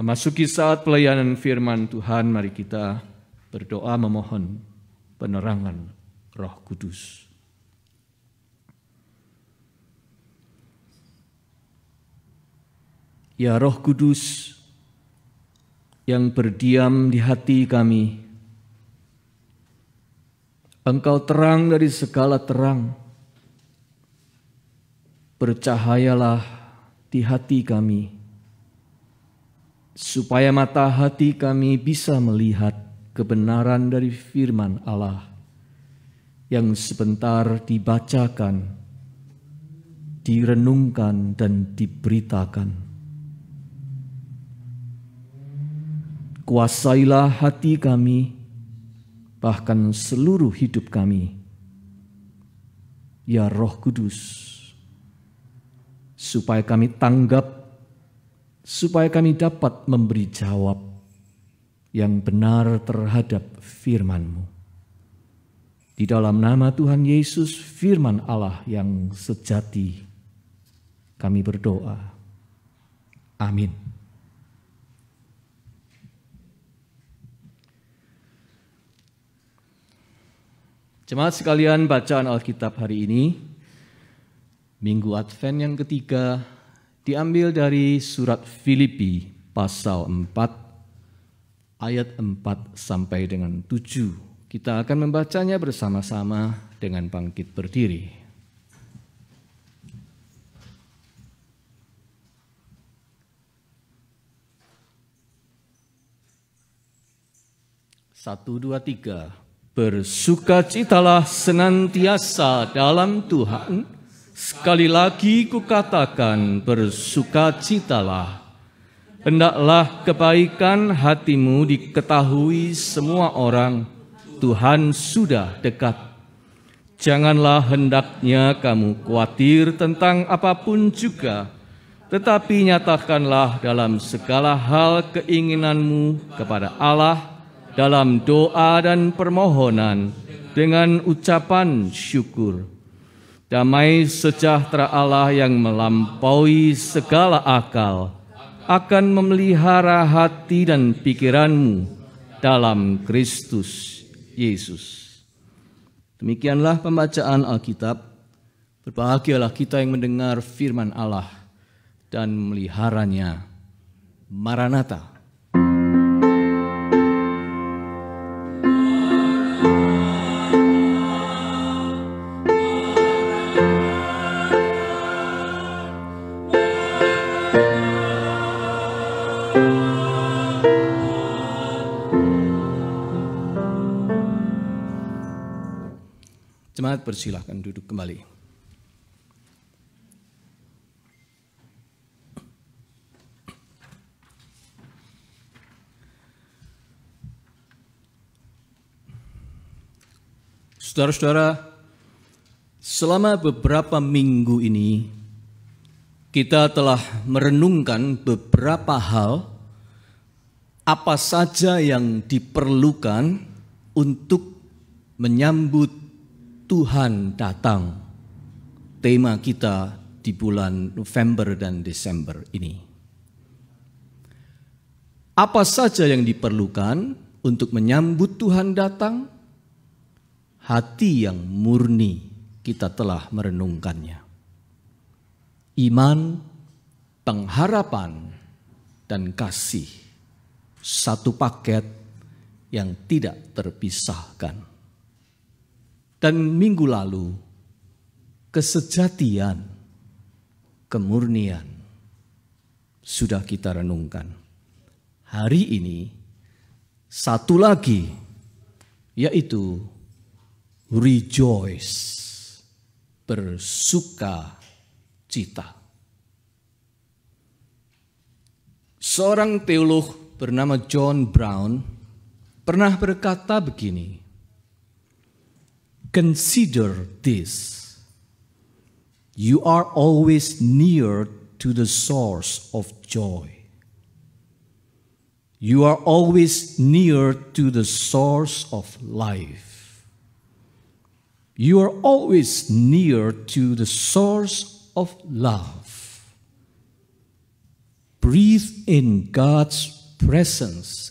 Memasuki saat pelayanan firman Tuhan, mari kita berdoa memohon penerangan Roh Kudus. Ya Roh Kudus yang berdiam di hati kami, Engkau terang dari segala terang, bercahayalah di hati kami, supaya mata hati kami bisa melihat kebenaran dari firman Allah yang sebentar dibacakan, direnungkan, dan diberitakan. Kuasailah hati kami, bahkan seluruh hidup kami, ya Roh Kudus, supaya kami tanggap, supaya kami dapat memberi jawab yang benar terhadap firman-Mu. Di dalam nama Tuhan Yesus, firman Allah yang sejati, kami berdoa. Amin. Jemaat sekalian, bacaan Alkitab hari ini, Minggu Advent yang ketiga, diambil dari surat Filipi pasal 4 ayat 4 sampai dengan 7. Kita akan membacanya bersama-sama dengan bangkit berdiri. Satu, dua, tiga. Bersukacitalah senantiasa dalam Tuhan. Sekali lagi kukatakan, bersukacitalah. Hendaklah kebaikan hatimu diketahui semua orang. Tuhan sudah dekat. Janganlah hendaknya kamu khawatir tentang apapun juga, tetapi nyatakanlah dalam segala hal keinginanmu kepada Allah dalam doa dan permohonan dengan ucapan syukur. Damai sejahtera Allah yang melampaui segala akal akan memelihara hati dan pikiranmu dalam Kristus Yesus. Demikianlah pembacaan Alkitab. Berbahagialah kita yang mendengar firman Allah dan memeliharanya. Maranatha. Jemaat persilahkan duduk kembali. Saudara-saudara, selama beberapa minggu ini kita telah merenungkan beberapa hal apa saja yang diperlukan untuk menyambut Tuhan datang, tema kita di bulan November dan Desember ini. Apa saja yang diperlukan untuk menyambut Tuhan datang? Hati yang murni, kita telah merenungkannya. Iman, pengharapan, dan kasih, satu paket yang tidak terpisahkan. Dan minggu lalu, kesejatian, kemurnian, sudah kita renungkan. Hari ini, satu lagi, yaitu rejoice, bersuka cita. Seorang teolog bernama John Brown pernah berkata begini, "Consider this, you are always near to the source of joy. You are always near to the source of life. You are always near to the source of love. breathe in God's presence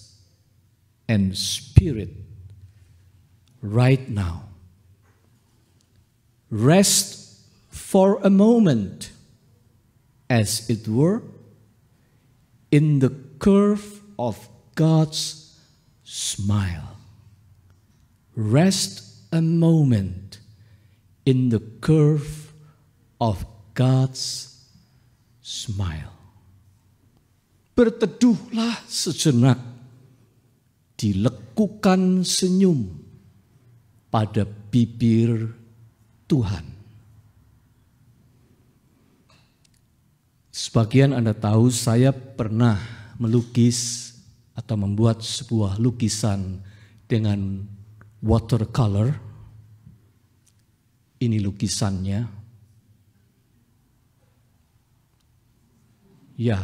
and spirit right now. Rest for a moment, as it were, in the curve of God's smile. Rest a moment in the curve of God's smile. Berteduhlah sejenak di lekukan senyum pada bibir Tuhan. Sebagian Anda tahu saya pernah melukis atau membuat sebuah lukisan dengan watercolor. Ini lukisannya. Ya.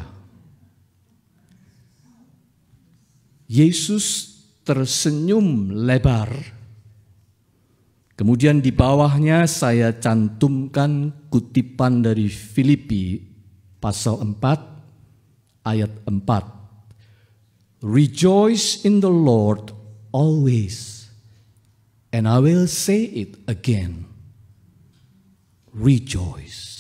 Yesus tersenyum lebar. Kemudian di bawahnya saya cantumkan kutipan dari Filipi pasal 4 ayat 4. Rejoice in the Lord always. And I will say it again. Rejoice.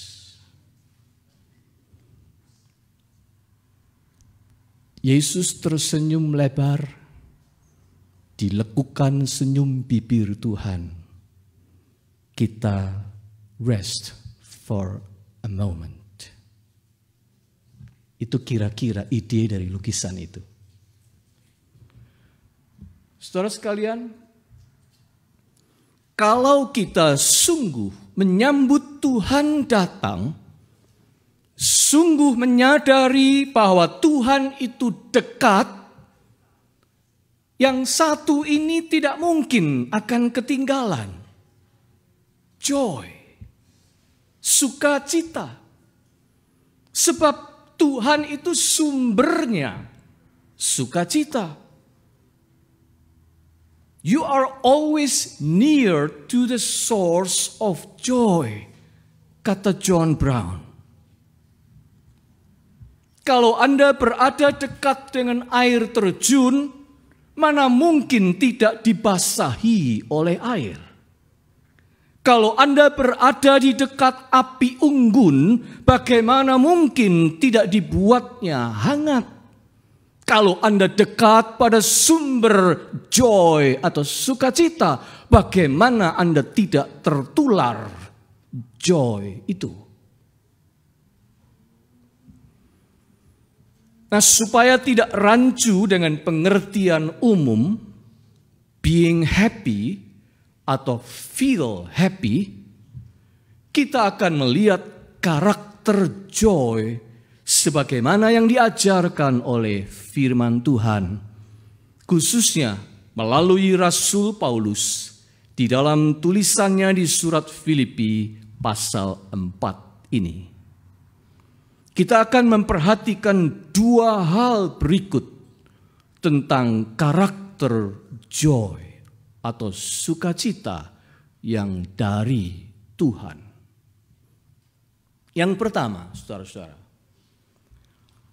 Yesus tersenyum lebar di lekukan senyum bibir Tuhan. Kita rest for a moment. Itu kira-kira ide dari lukisan itu. Saudara sekalian, kalau kita sungguh menyambut Tuhan datang, sungguh menyadari bahwa Tuhan itu dekat, yang satu ini tidak mungkin akan ketinggalan. Joy, sukacita. Sebab Tuhan itu sumbernya sukacita. You are always near to the source of joy, kata John Brown. Kalau Anda berada dekat dengan air terjun, mana mungkin tidak dibasahi oleh air? Kalau Anda berada di dekat api unggun, bagaimana mungkin tidak dibuatnya hangat? Kalau Anda dekat pada sumber joy atau sukacita, bagaimana Anda tidak tertular joy itu? Nah, supaya tidak rancu dengan pengertian umum, being happy atau feel happy, kita akan melihat karakter joy sebagaimana yang diajarkan oleh firman Tuhan, khususnya melalui Rasul Paulus di dalam tulisannya di surat Filipi pasal 4 ini. Kita akan memperhatikan dua hal berikut tentang karakter joy atau sukacita yang dari Tuhan. Yang pertama, saudara-saudara,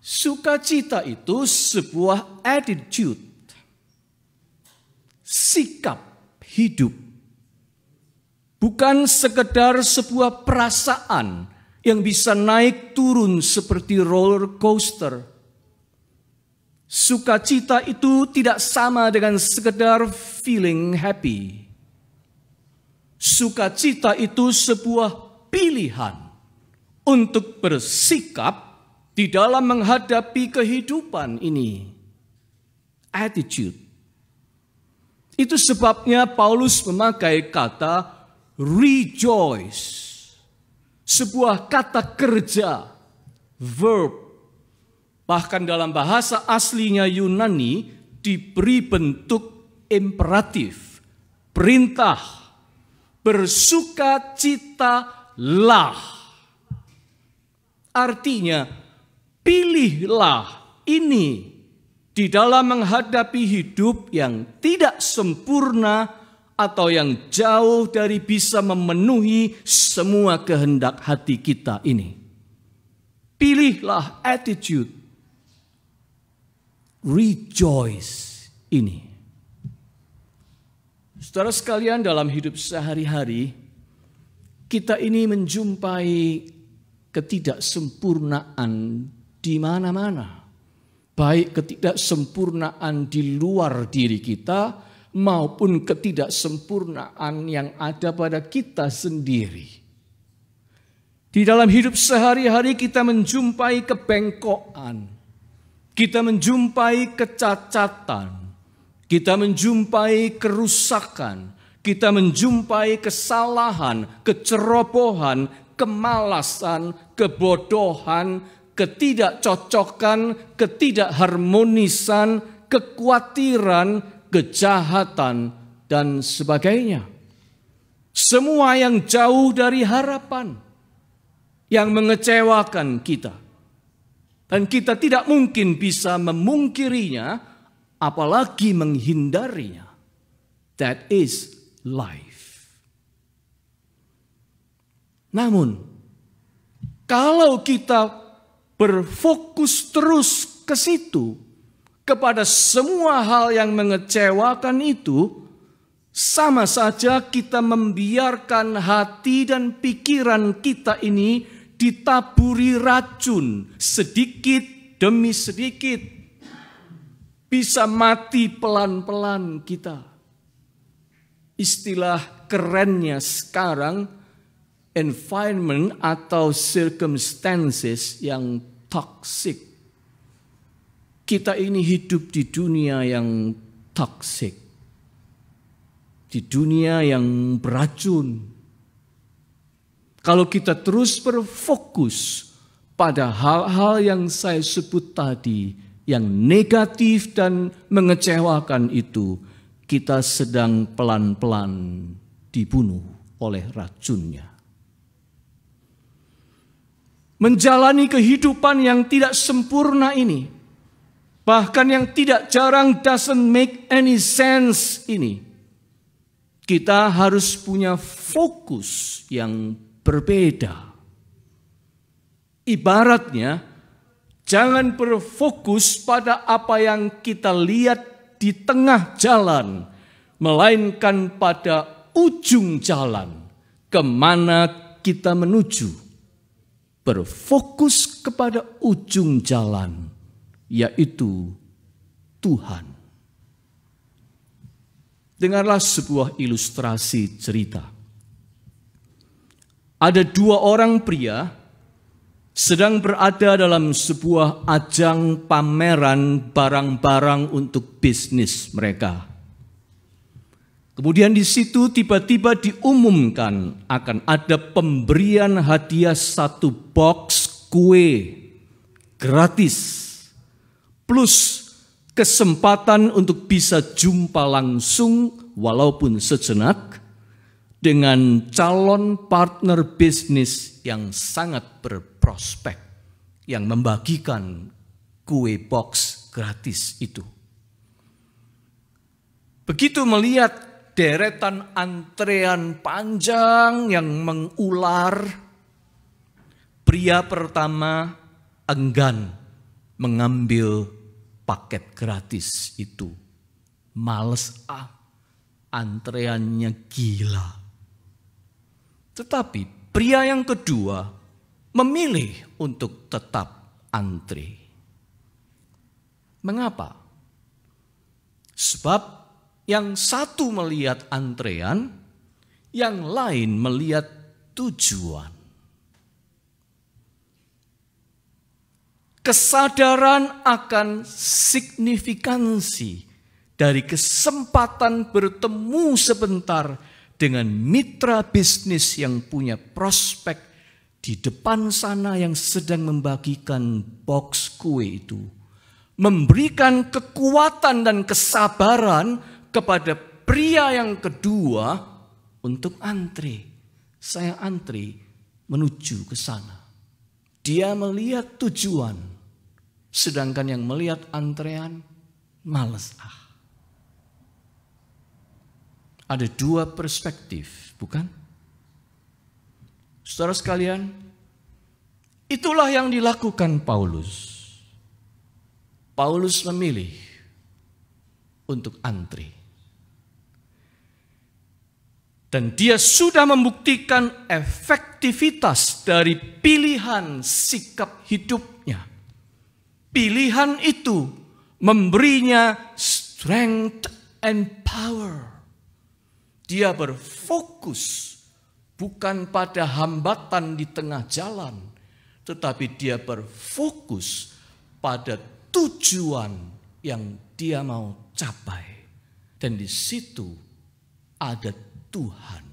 sukacita itu sebuah attitude, sikap hidup, bukan sekedar sebuah perasaan yang bisa naik turun seperti roller coaster. Sukacita itu tidak sama dengan sekedar feeling happy. Sukacita itu sebuah pilihan untuk bersikap di dalam menghadapi kehidupan ini. Attitude. Itu sebabnya Paulus memakai kata rejoice. Sebuah kata kerja, verb. Bahkan dalam bahasa aslinya Yunani diberi bentuk imperatif, perintah, bersukacitalah. Artinya, pilihlah ini di dalam menghadapi hidup yang tidak sempurna atau yang jauh dari bisa memenuhi semua kehendak hati kita ini. Pilihlah attitude, rejoice ini. Saudara sekalian, dalam hidup sehari-hari, kita ini menjumpai ketidaksempurnaan di mana-mana. Baik ketidaksempurnaan di luar diri kita maupun ketidaksempurnaan yang ada pada kita sendiri. Di dalam hidup sehari-hari kita menjumpai kebengkokan, kita menjumpai kecacatan, kita menjumpai kerusakan, kita menjumpai kesalahan, kecerobohan, kemalasan, kebodohan, ketidakcocokan, ketidakharmonisan, kekhawatiran, kejahatan, dan sebagainya. Semua yang jauh dari harapan, yang mengecewakan kita. Dan kita tidak mungkin bisa memungkirinya, apalagi menghindarinya. That is life. Namun, kalau kita berfokus terus ke situ, kepada semua hal yang mengecewakan itu, sama saja kita membiarkan hati dan pikiran kita ini ditaburi racun sedikit demi sedikit. Bisa mati pelan-pelan kita. Istilah kerennya sekarang, environment atau circumstances yang toxic. Kita ini hidup di dunia yang toksik, di dunia yang beracun. Kalau kita terus berfokus pada hal-hal yang saya sebut tadi, yang negatif dan mengecewakan itu, kita sedang pelan-pelan dibunuh oleh racunnya. Menjalani kehidupan yang tidak sempurna ini, bahkan yang tidak jarang doesn't make any sense ini, kita harus punya fokus yang berbeda. Ibaratnya, jangan berfokus pada apa yang kita lihat di tengah jalan, melainkan pada ujung jalan, kemana kita menuju. Berfokus kepada ujung jalan, yaitu Tuhan. Dengarlah sebuah ilustrasi cerita. Ada dua orang pria sedang berada dalam sebuah ajang pameran barang-barang untuk bisnis mereka. Kemudian di situ tiba-tiba diumumkan akan ada pemberian hadiah satu box kue gratis, plus kesempatan untuk bisa jumpa langsung walaupun sejenak dengan calon partner bisnis yang sangat berprospek yang membagikan kue box gratis itu. Begitu melihat deretan antrean panjang yang mengular, pria pertama enggan mengambil paket gratis itu. Males antreannya gila. Tetapi pria yang kedua memilih untuk tetap antri. Mengapa? Sebab yang satu melihat antrean, yang lain melihat tujuan. Kesadaran akan signifikansi dari kesempatan bertemu sebentar dengan mitra bisnis yang punya prospek di depan sana yang sedang membagikan box kue itu, memberikan kekuatan dan kesabaran kepada pria yang kedua untuk antri. Saya antri menuju ke sana. Dia melihat tujuan, sedangkan yang melihat antrean malas. Ada dua perspektif, bukan? Saudara sekalian, itulah yang dilakukan Paulus. Paulus memilih untuk antri. Dan dia sudah membuktikan efektivitas dari pilihan sikap hidupnya. Pilihan itu memberinya strength and power. Dia berfokus bukan pada hambatan di tengah jalan, tetapi dia berfokus pada tujuan yang dia mau capai. Dan di situ ada Tuhan.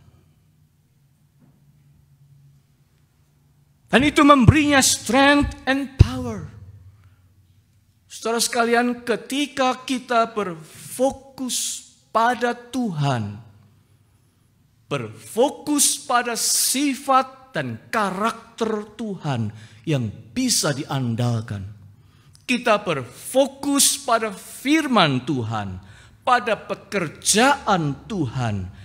Dan itu memberinya strength and power. Saudara sekalian, ketika kita berfokus pada Tuhan, berfokus pada sifat dan karakter Tuhan yang bisa diandalkan, kita berfokus pada firman Tuhan, pada pekerjaan Tuhan,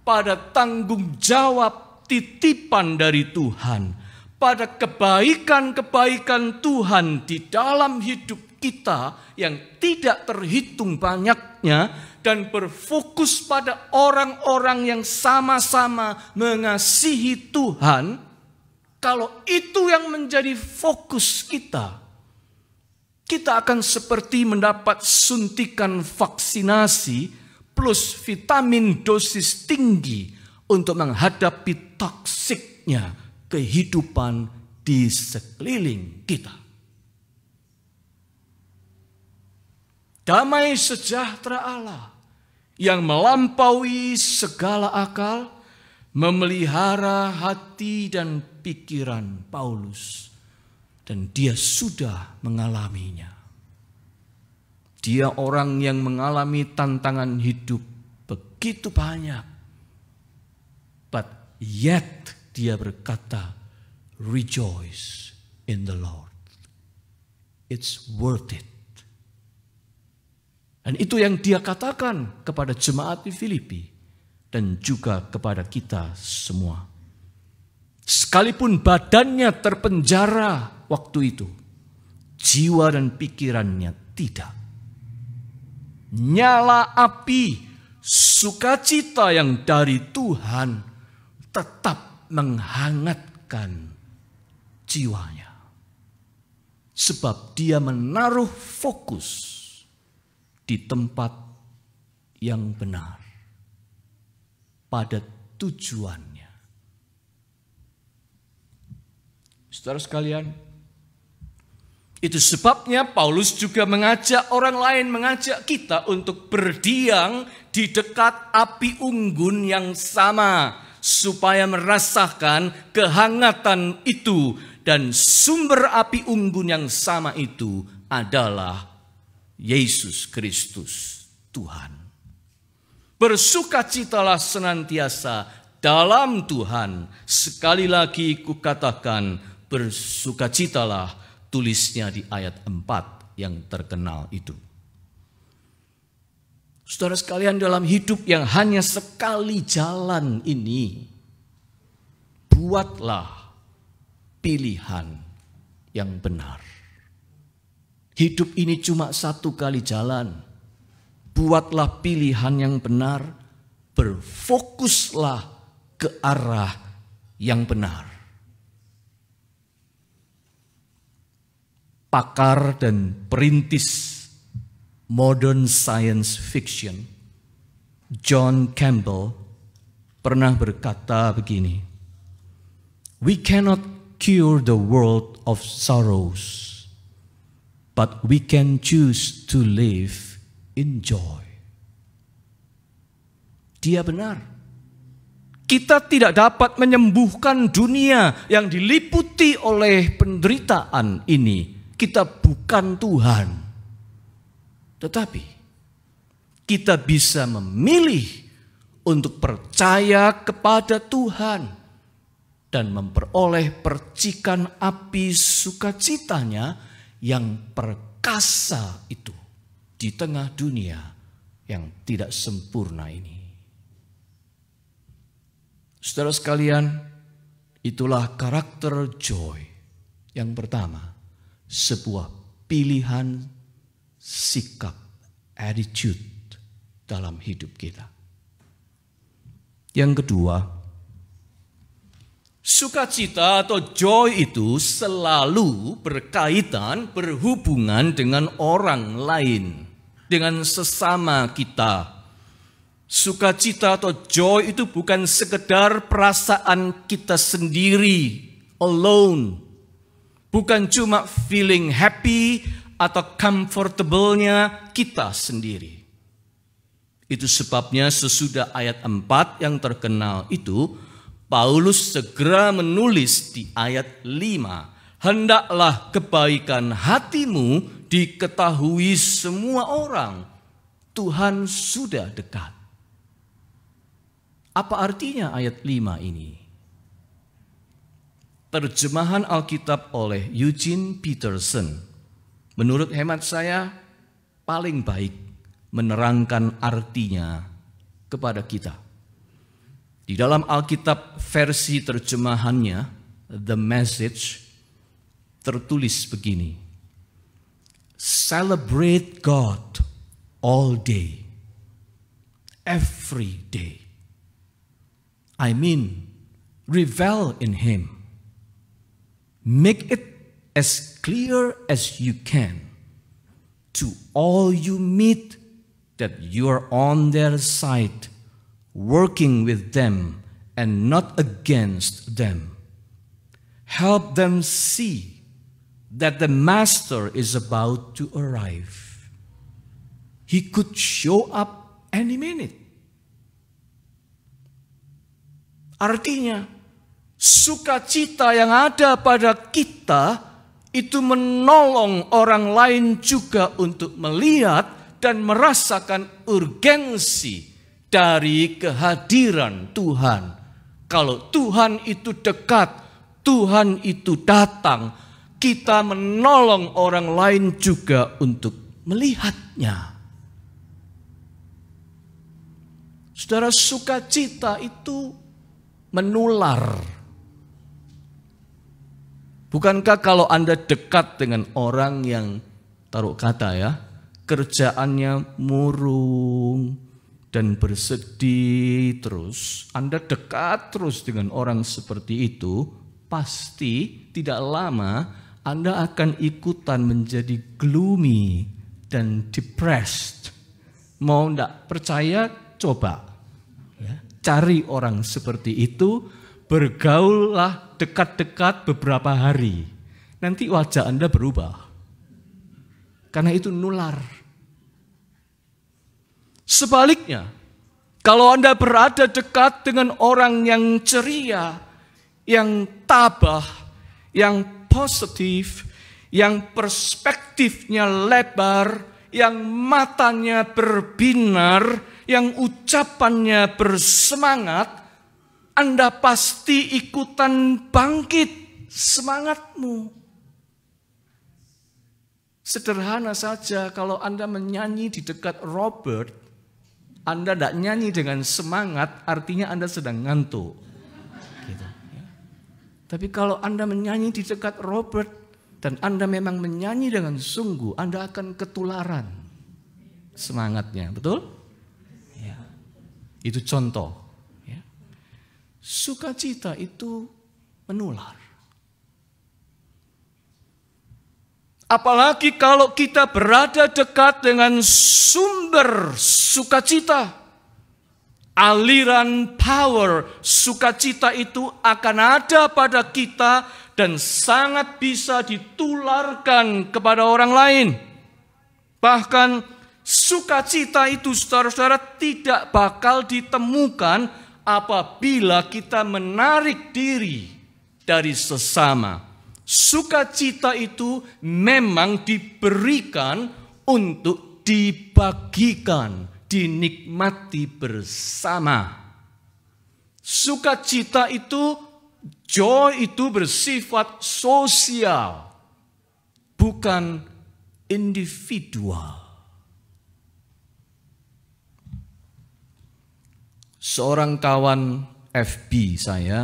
pada tanggung jawab titipan dari Tuhan, pada kebaikan-kebaikan Tuhan di dalam hidup kita yang tidak terhitung banyaknya, dan berfokus pada orang-orang yang sama-sama mengasihi Tuhan. Kalau itu yang menjadi fokus kita, kita akan seperti mendapat suntikan vaksinasi plus vitamin dosis tinggi untuk menghadapi toksiknya kehidupan di sekeliling kita. Damai sejahtera Allah yang melampaui segala akal memelihara hati dan pikiran Paulus, dan dia sudah mengalaminya. Dia orang yang mengalami tantangan hidup begitu banyak, but yet dia berkata, rejoice in the Lord. It's worth it. Dan itu yang dia katakan kepada jemaat di Filipi dan juga kepada kita semua. Sekalipun badannya terpenjara waktu itu, jiwa dan pikirannya tidak. Nyala api sukacita yang dari Tuhan tetap menghangatkan jiwanya. Sebab dia menaruh fokus di tempat yang benar, pada tujuannya. Saudara sekalian, itu sebabnya Paulus juga mengajak orang lain, mengajak kita untuk berdiam di dekat api unggun yang sama, supaya merasakan kehangatan itu, dan sumber api unggun yang sama itu adalah Yesus Kristus Tuhan. Bersukacitalah senantiasa dalam Tuhan. Sekali lagi kukatakan, bersukacitalah, tulisnya di ayat 4 yang terkenal itu. Saudara sekalian, dalam hidup yang hanya sekali jalan ini, buatlah pilihan yang benar. Hidup ini cuma satu kali jalan. Buatlah pilihan yang benar. Berfokuslah ke arah yang benar. Pakar dan perintis modern science fiction, John Campbell, pernah berkata begini, "We cannot cure the world of sorrows, but we can choose to live in joy." Dia benar. Kita tidak dapat menyembuhkan dunia yang diliputi oleh penderitaan ini. Kita bukan Tuhan. Tetapi kita bisa memilih untuk percaya kepada Tuhan dan memperoleh percikan api sukacitanya yang perkasa itu di tengah dunia yang tidak sempurna ini. Saudara sekalian, itulah karakter joy. Yang pertama, sebuah pilihan sikap, attitude dalam hidup kita. Yang kedua, sukacita atau joy itu selalu berkaitan, berhubungan dengan orang lain, dengan sesama kita. Sukacita atau joy itu bukan sekedar perasaan kita sendiri, alone. Bukan cuma feeling happy atau comfortable-nya kita sendiri. Itu sebabnya sesudah ayat 4 yang terkenal itu, Paulus segera menulis di ayat 5, hendaklah kebaikan hatimu diketahui semua orang, Tuhan sudah dekat. Apa artinya ayat 5 ini? Terjemahan Alkitab oleh Eugene Peterson, menurut hemat saya paling baik menerangkan artinya kepada kita. Di dalam Alkitab versi terjemahannya, The Message, tertulis begini. Celebrate God all day, every day. I mean, revel in Him. Make it as clear as you can to all you meet that you are on their side, working with them and not against them. Help them see that the Master is about to arrive. He could show up any minute. Artinya, sukacita yang ada pada kita itu menolong orang lain juga untuk melihat dan merasakan urgensi dari kehadiran Tuhan. Kalau Tuhan itu dekat, Tuhan itu datang, kita menolong orang lain juga untuk melihatnya. Saudara, sukacita itu menular. Bukankah kalau Anda dekat dengan orang yang, taruh kata ya, kerjaannya murung dan bersedih terus, Anda dekat terus dengan orang seperti itu, pasti tidak lama Anda akan ikutan menjadi gloomy dan depressed. Mau tidak percaya, coba ya, cari orang seperti itu, bergaullah dekat-dekat beberapa hari. Nanti wajah Anda berubah. Karena itu nular. Sebaliknya, kalau Anda berada dekat dengan orang yang ceria, yang tabah, yang positif, yang perspektifnya lebar, yang matanya berbinar, yang ucapannya bersemangat, Anda pasti ikutan bangkit semangatmu. Sederhana saja, kalau Anda menyanyi di dekat Robert, Anda tidak nyanyi dengan semangat, artinya Anda sedang ngantuk. Gitu, ya. Tapi kalau Anda menyanyi di dekat Robert, dan Anda memang menyanyi dengan sungguh, Anda akan ketularan semangatnya, betul? Ya. Itu contoh. Sukacita itu menular. Apalagi kalau kita berada dekat dengan sumber sukacita. Aliran power sukacita itu akan ada pada kita dan sangat bisa ditularkan kepada orang lain. Bahkan sukacita itu, saudara-saudara, tidak bakal ditemukan apabila kita menarik diri dari sesama. Sukacita itu memang diberikan untuk dibagikan, dinikmati bersama. Sukacita itu, joy itu bersifat sosial, bukan individual. Seorang kawan FB saya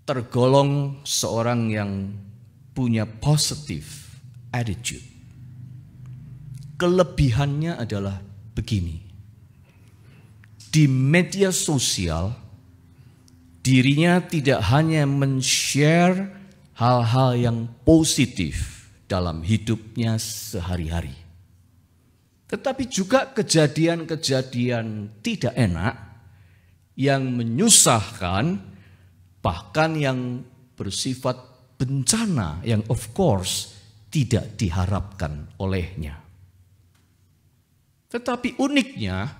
tergolong seorang yang punya positive attitude. kelebihannya adalah begini. Di media sosial, dirinya tidak hanya men-share hal-hal yang positif dalam hidupnya sehari-hari, tetapi juga kejadian-kejadian tidak enak yang menyusahkan, bahkan yang bersifat bencana yang of course tidak diharapkan olehnya. Tetapi uniknya,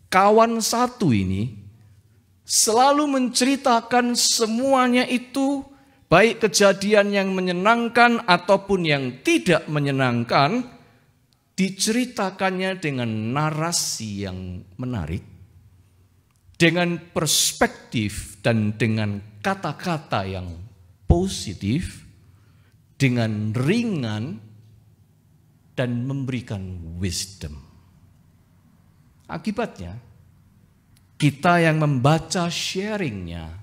kawan satu ini selalu menceritakan semuanya itu, baik kejadian yang menyenangkan ataupun yang tidak menyenangkan, diceritakannya dengan narasi yang menarik, dengan perspektif dan dengan kata-kata yang positif, dengan ringan dan memberikan wisdom. Akibatnya, kita yang membaca sharingnya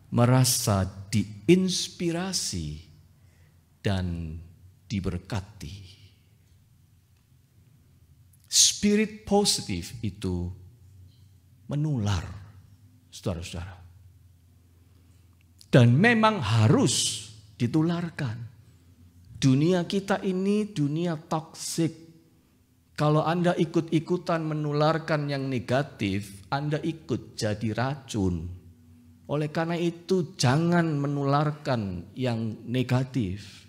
merasa diinspirasi dan diberkati. Spirit positif itu menular, saudara-saudara. Dan memang harus ditularkan. Dunia kita ini dunia toksik. Kalau Anda ikut-ikutan menularkan yang negatif, Anda ikut jadi racun. Oleh karena itu jangan menularkan yang negatif.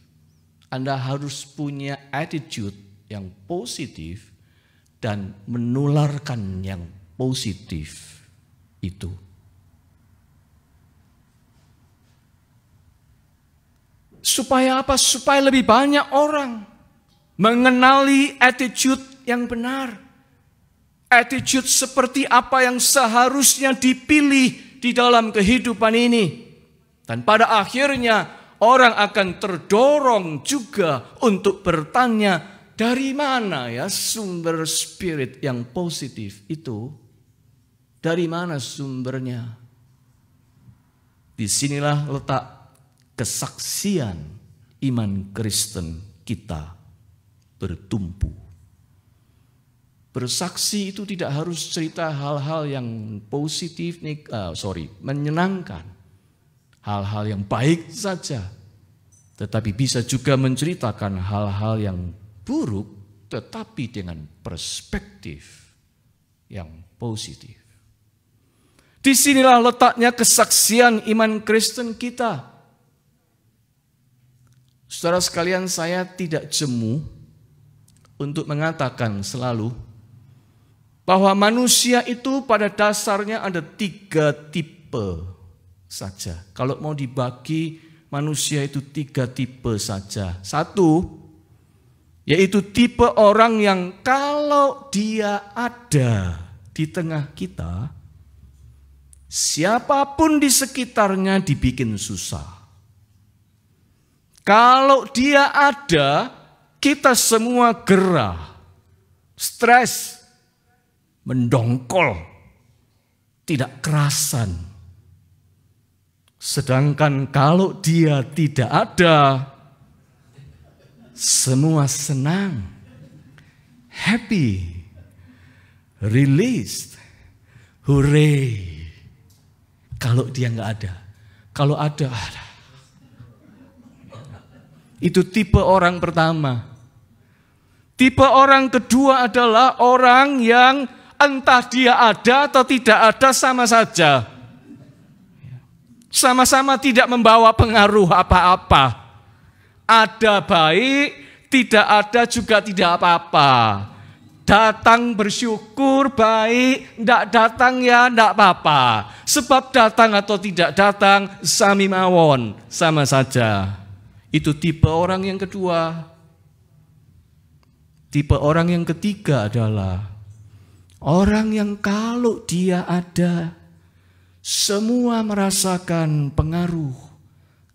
Anda harus punya attitude yang positif dan menularkan yang positif itu. Supaya apa? Supaya lebih banyak orang mengenali attitude yang benar. Attitude seperti apa yang seharusnya dipilih di dalam kehidupan ini. Dan pada akhirnya orang akan terdorong juga untuk bertanya, dari mana ya sumber spirit yang positif itu? Dari mana sumbernya? Disinilah letak kesaksian iman Kristen kita bertumpu. Bersaksi itu tidak harus cerita hal-hal yang positif, menyenangkan. Hal-hal yang baik saja. Tetapi bisa juga menceritakan hal-hal yang buruk, tetapi dengan perspektif yang positif. Disinilah letaknya kesaksian iman Kristen kita. Saudara sekalian, saya tidak jemu untuk mengatakan selalu bahwa manusia itu pada dasarnya ada 3 tipe saja. Kalau mau dibagi, manusia itu 3 tipe saja. 1, yaitu tipe orang yang kalau dia ada di tengah kita, siapapun di sekitarnya dibikin susah. Kalau dia ada, kita semua gerah, stres, mendongkol, tidak kerasan. Sedangkan kalau dia tidak ada, semua senang, happy, released, hooray. Kalau dia nggak ada, kalau ada. Itu tipe orang pertama. Tipe orang kedua adalah orang yang entah dia ada atau tidak ada sama saja. Sama-sama tidak membawa pengaruh apa-apa. Ada baik, tidak ada juga tidak apa-apa. Datang bersyukur baik, tidak datang ya tidak apa-apa. Sebab datang atau tidak datang sami mawon, sama saja. Itu tipe orang yang kedua. Tipe orang yang ketiga adalah orang yang kalau dia ada, semua merasakan pengaruh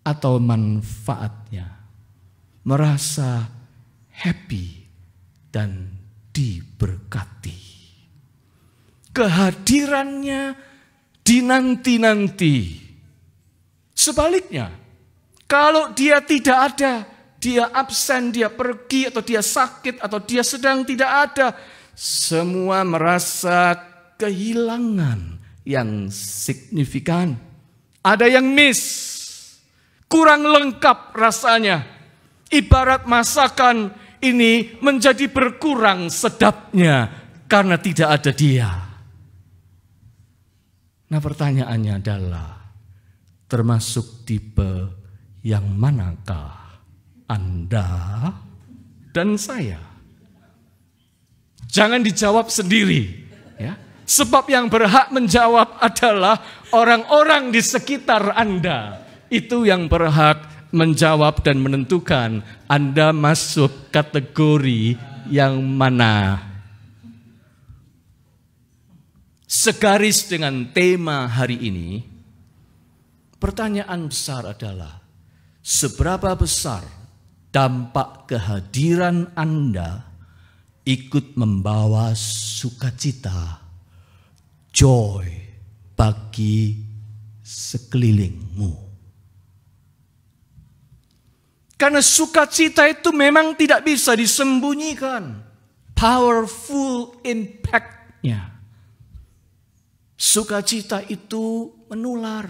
atau manfaatnya. Merasa happy dan diberkati. Kehadirannya dinanti-nanti. Sebaliknya, kalau dia tidak ada, dia absen, dia pergi, atau dia sakit, atau dia sedang tidak ada. Semua merasa kehilangan yang signifikan. Ada yang miss, kurang lengkap rasanya. Ibarat masakan ini menjadi berkurang sedapnya karena tidak ada dia. Nah, pertanyaannya adalah, termasuk tipe yang manakah Anda dan saya? Jangan dijawab sendiri, ya. Sebab yang berhak menjawab adalah orang-orang di sekitar Anda. Itu yang berhak menjawab dan menentukan Anda masuk kategori yang mana. Segaris dengan tema hari ini, pertanyaan besar adalah, seberapa besar dampak kehadiran Anda ikut membawa sukacita, joy bagi sekelilingmu? Karena sukacita itu memang tidak bisa disembunyikan. Powerful impact-nya. Sukacita itu menular.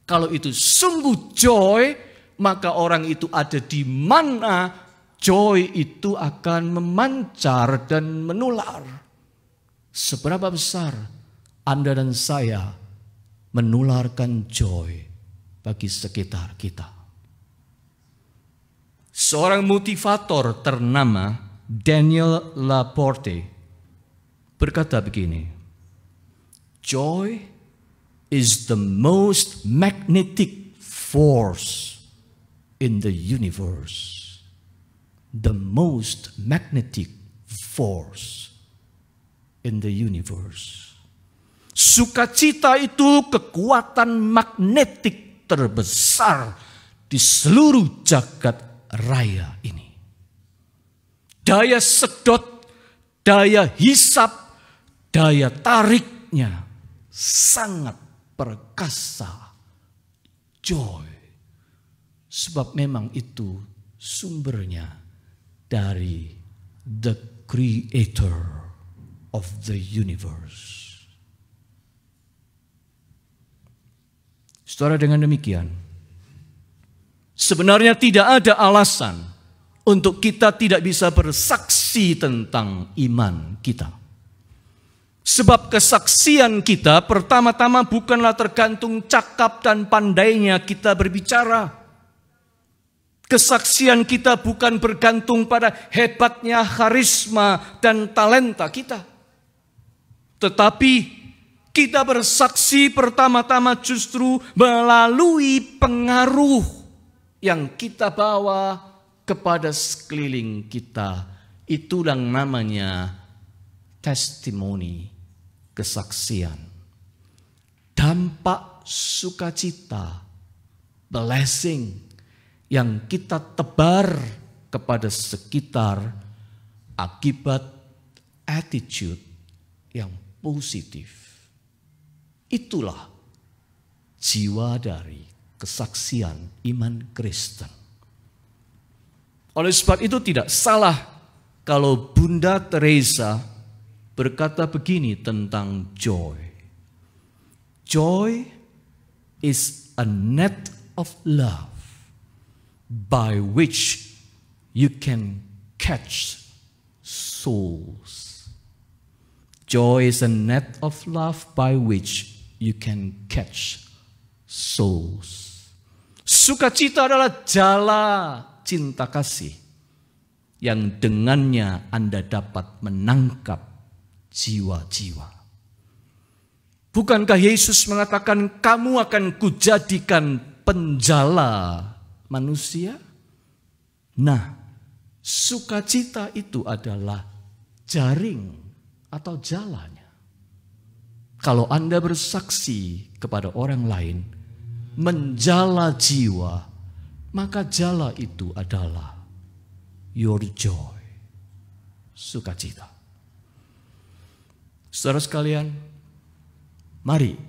Kalau itu sungguh joy, maka orang itu ada di mana joy itu akan memancar dan menular. Seberapa besar Anda dan saya menularkan joy bagi sekitar kita. Seorang motivator ternama Daniel Laporte berkata begini, joy is the most magnetic force in the universe. The most magnetic force in the universe. Sukacita itu kekuatan magnetik terbesar di seluruh jagat raya ini. Daya sedot, daya hisap, daya tariknya sangat perkasa. Joy. Sebab memang itu sumbernya dari the creator of the universe. Saudara, dengan demikian, sebenarnya tidak ada alasan untuk kita tidak bisa bersaksi tentang iman kita. Sebab kesaksian kita pertama-tama bukanlah tergantung cakap dan pandainya kita berbicara. Kesaksian kita bukan bergantung pada hebatnya karisma dan talenta kita. Tetapi kita bersaksi pertama-tama justru melalui pengaruh yang kita bawa kepada sekeliling kita. Itulah namanya testimoni, kesaksian. Dampak sukacita, blessing yang kita tebar kepada sekitar akibat attitude yang positif. Itulah jiwa dari kesaksian iman Kristen. Oleh sebab itu tidak salah kalau Bunda Teresa berkata begini tentang joy. Joy is a net of love by which you can catch souls. Joy is a net of love by which you can catch souls. Sukacita adalah jala cinta kasih yang dengannya Anda dapat menangkap jiwa-jiwa. Bukankah Yesus mengatakan, kamu akan kujadikan penjala manusia? Nah, sukacita itu adalah jaring atau jalanya. Kalau Anda bersaksi kepada orang lain, menjala jiwa, maka jala itu adalah your joy, sukacita. Saudara sekalian, mari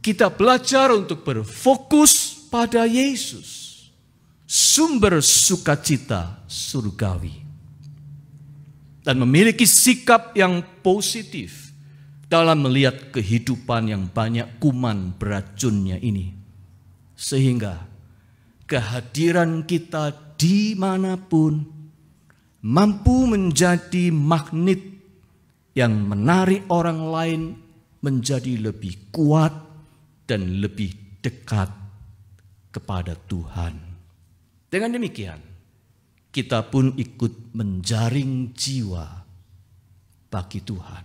kita belajar untuk berfokus pada Yesus. sumber sukacita surgawi, dan memiliki sikap yang positif dalam melihat kehidupan yang banyak kuman beracunnya ini, sehingga kehadiran kita dimanapun mampu menjadi magnet yang menarik orang lain menjadi lebih kuat dan lebih dekat kepada Tuhan. Dengan demikian, kita pun ikut menjaring jiwa bagi Tuhan.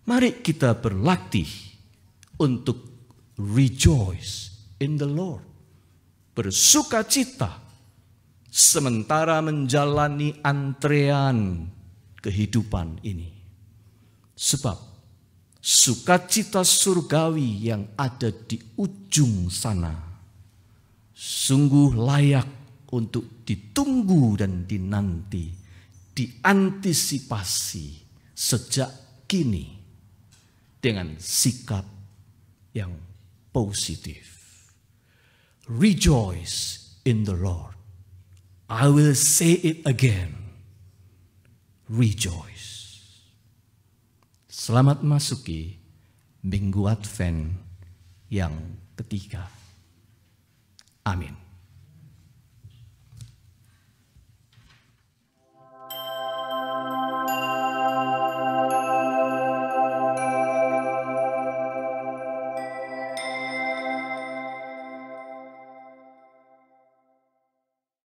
Mari kita berlatih untuk rejoice in the Lord, bersukacita sementara menjalani antrean kehidupan ini. Sebab sukacita surgawi yang ada di ujung sana sungguh layak untuk ditunggu dan dinanti, diantisipasi sejak kini dengan sikap yang positif. Rejoice in the Lord. I will say it again. Rejoice. Selamat masuki Minggu Advent yang ketiga. Amin.